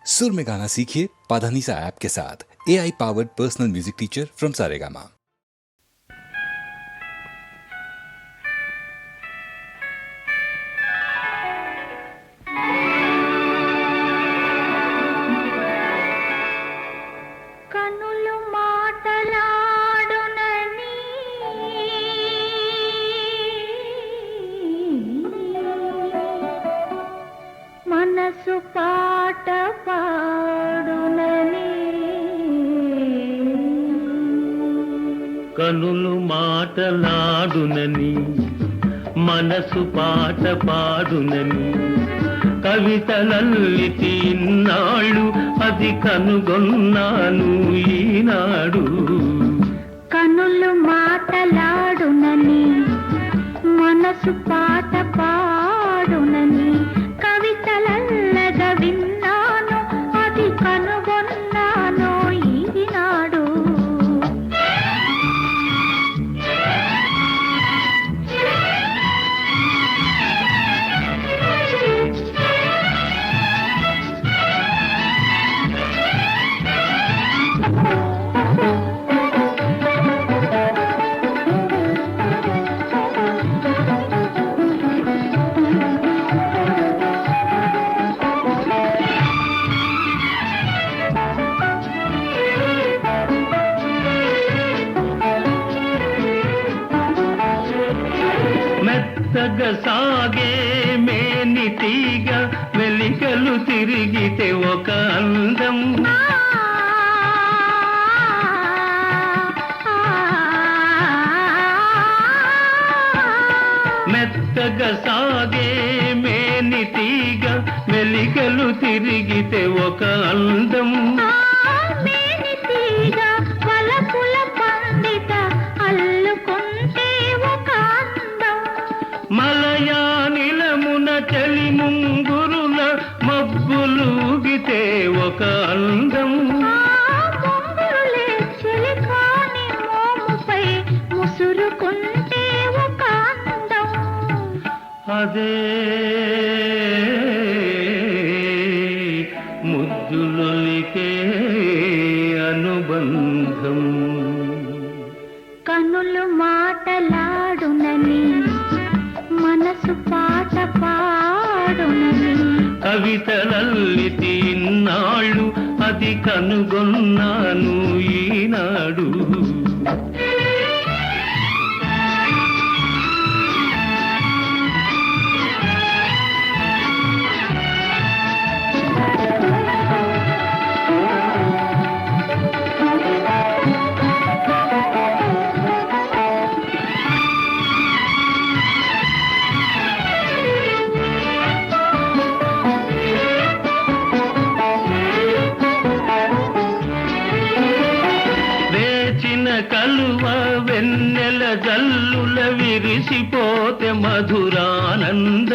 सुर में गाना सीखिए पाधानीसा ऐप के साथ। AI powered personal music teacher from Saregama. కనులు మాటలాడునని మనసు పాట పాడునని కనులు మాటలాడునని మనసు పాట పాడునని కవితలల్లితి ఇన్నాళ్ళు అది కనుగొన్నాను ఈనాడు. కనులు మాటలాడునని మనసు పాట పాడునని కవితలల్లగా విన్నాను అది కనుగొన్నాను ఈనాడు. మెత్తగా సాగే మేని తీగ వెలికలు తిరిగితే ఒక అందం. మెత్తగా సాగే మేని తీగ వెలికలు తిరిగితే ఒక అందం. మలయానిలమున చలి ముంగురుల మబ్బులూగితే ఒక అందం. అదే ముద్దులొలికే అనుబంధం. కనులు మాటలాడునని మనసు పాట పాడునని కవితలల్లితి ఇన్నాళ్ళు అది కనుగొన్నాను ఈనాడు. కలువ వెన్నెల జల్లుల విరిసిపోతే మధురానందం.